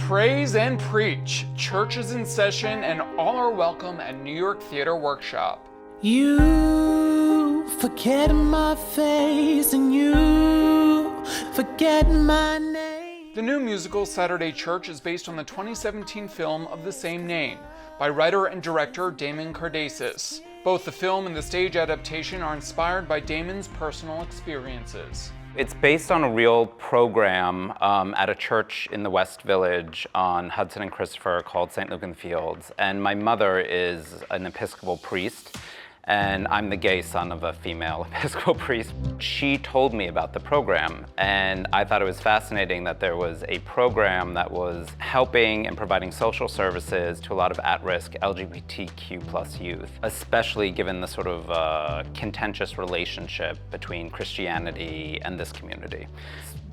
Praise and preach. Church is in session and all are welcome at New York Theater Workshop. You forget my face and you forget my name. The new musical Saturday Church is based on the 2017 film of the same name by writer and director Damon Cardesis. Both the film and the stage adaptation are inspired by Damon's personal experiences. It's based on a real program at a church in the West Village on Hudson and Christopher called St. Luke in the Fields. And my mother is an Episcopal priest, and I'm the gay son of a female Episcopal priest. She told me about the program, and I thought it was fascinating that there was a program that was helping and providing social services to a lot of at-risk LGBTQ+ youth, especially given the sort of contentious relationship between Christianity and this community.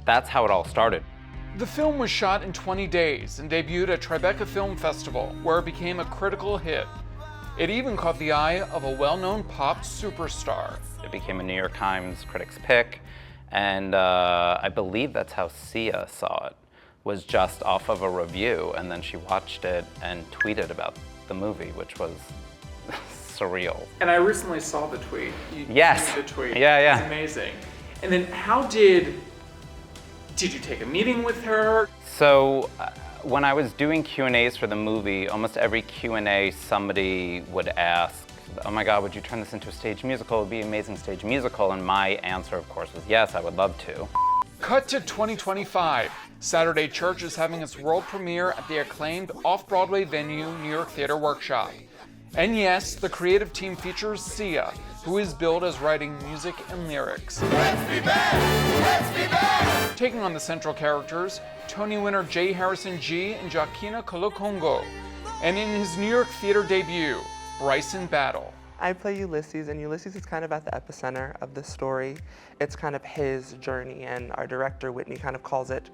That's how it all started. The film was shot in 20 days and debuted at Tribeca Film Festival, where it became a critical hit. It even caught the eye of a well-known pop superstar. It became a New York Times Critics' Pick, and I believe that's how SIA saw it, was just off of a review, and then she watched it and tweeted about the movie, which was surreal. And I recently saw the tweet. Yes. The tweet. Yeah. It's amazing. And then how did you take a meeting with her? So, when I was doing Q&As for the movie, almost every Q&A somebody would ask, oh my God, would you turn this into a stage musical? It would be an amazing stage musical. And my answer, of course, was yes, I would love to. Cut to 2025. Saturday Church is having its world premiere at the acclaimed Off-Broadway venue, New York Theater Workshop. And yes, the creative team features SIA, who is billed as writing music and lyrics. Let's be bad! Let's be bad! Taking on the central characters, Tony winner J. Harrison G. and Joaquina Colocongo. And in his New York Theater debut, Bryson Battle. I play Ulysses, and Ulysses is kind of at the epicenter of the story. It's kind of his journey, and our director, Whitney, kind of calls it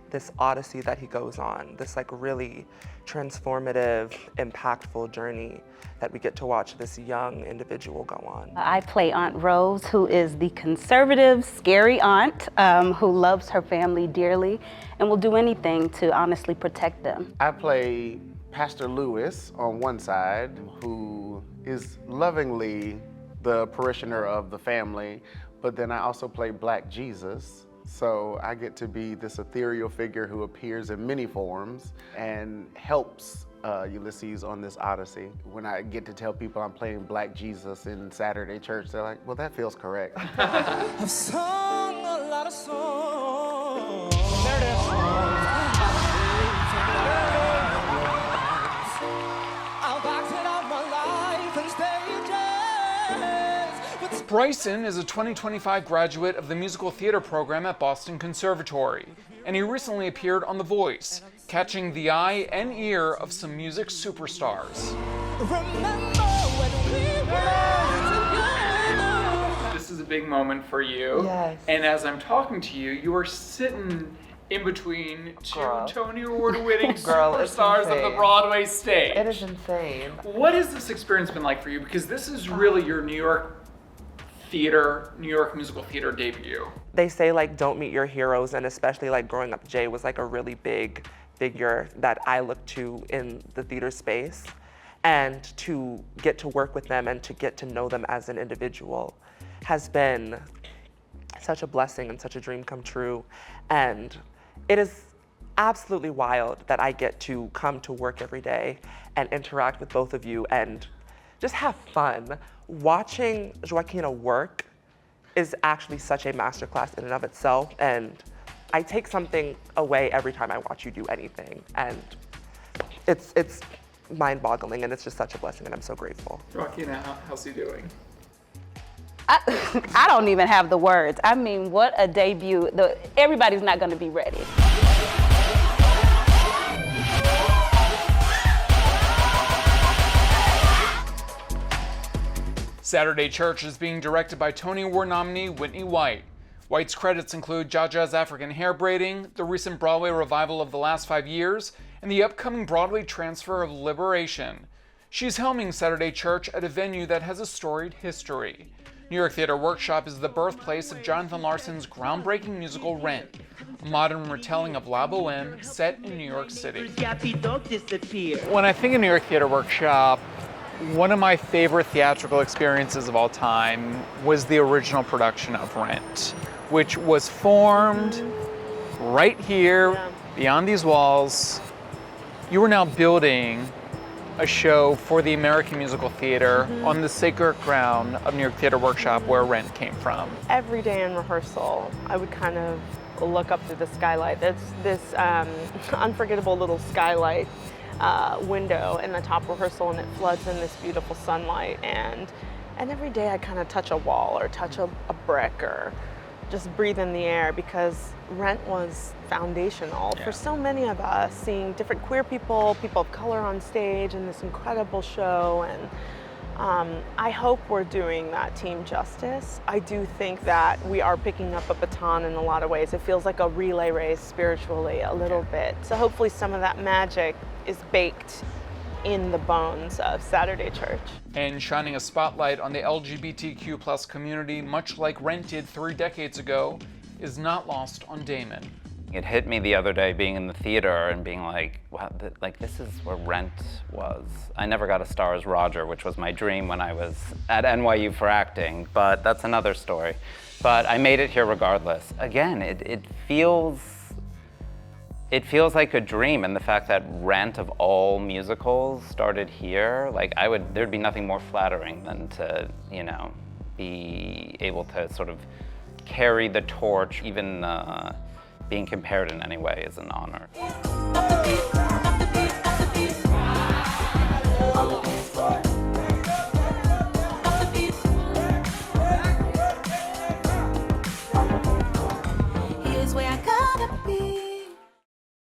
this odyssey that he goes on, this like really transformative, impactful journey that we get to watch this young individual go on. I play Aunt Rose, who is the conservative, scary aunt who loves her family dearly and will do anything to honestly protect them. I play Pastor Lewis on one side, who is lovingly the parishioner of the family, but then I also play Black Jesus. So I get to be this ethereal figure who appears in many forms and helps Ulysses on this odyssey. When I get to tell people I'm playing Black Jesus in Saturday Church, they're like, well, that feels correct. I've sung a lot of songs. There it is. I've acted out my life in stages. Bryson is a 2025 graduate of the musical theater program at Boston Conservatory, and he recently appeared on The Voice, catching the eye and ear of some music superstars. Remember when we were together. This is a big moment for you. Yes. And as I'm talking to you, you are sitting in between two Girl. Tony Award-winning Girl, it's superstars of the insane. Broadway stage. It is insane. What has this experience been like for you? Because this is really your New York musical theater debut. They say like don't meet your heroes, and especially like growing up, Jay was like a really big figure that I looked to in the theater space, and to get to work with them and to get to know them as an individual has been such a blessing and such a dream come true. And it is absolutely wild that I get to come to work every day and interact with both of you and just have fun. Watching Joaquina work is actually such a masterclass in and of itself, and I take something away every time I watch you do anything, and it's mind-boggling, and it's just such a blessing, and I'm so grateful. Joaquina, how's he doing? I don't even have the words. I mean, what a debut. Everybody's not going to be ready. Saturday Church is being directed by Tony Award nominee Whitney White. White's credits include Jaja's African Hair Braiding, the recent Broadway revival of The Last 5 Years, and the upcoming Broadway transfer of Liberation. She's helming Saturday Church at a venue that has a storied history. New York Theater Workshop is the birthplace of Jonathan Larson's groundbreaking musical Rent, a modern retelling of La Boheme set in New York City. When I think of New York Theater Workshop, one of my favorite theatrical experiences of all time was the original production of Rent, which was formed right here, beyond these walls. You are now building a show for the American Musical Theater on the sacred ground of New York Theater Workshop, where Rent came from. Every day in rehearsal, I would kind of look up through the skylight. It's this unforgettable little skylight window in the top rehearsal, and it floods in this beautiful sunlight. And every day I kind of touch a wall or touch a brick or just breathe in the air, because Rent was foundational for so many of us, seeing different queer people, people of color on stage in this incredible show. And I hope we're doing that team justice. I do think that we are picking up a baton in a lot of ways. It feels like a relay race spiritually a little bit. So hopefully some of that magic is baked in the bones of Saturday Church. And shining a spotlight on the LGBTQ+ community, much like Rent did 3 decades ago, is not lost on Damon. It hit me the other day being in the theater and being like, wow, this is where Rent was. I never got a star as Roger, which was my dream when I was at NYU for acting, but that's another story. But I made it here regardless. Again, it feels like a dream, and the fact that Rent of all musicals started here, like there'd be nothing more flattering than to, be able to sort of carry the torch. Even being compared in any way is an honor.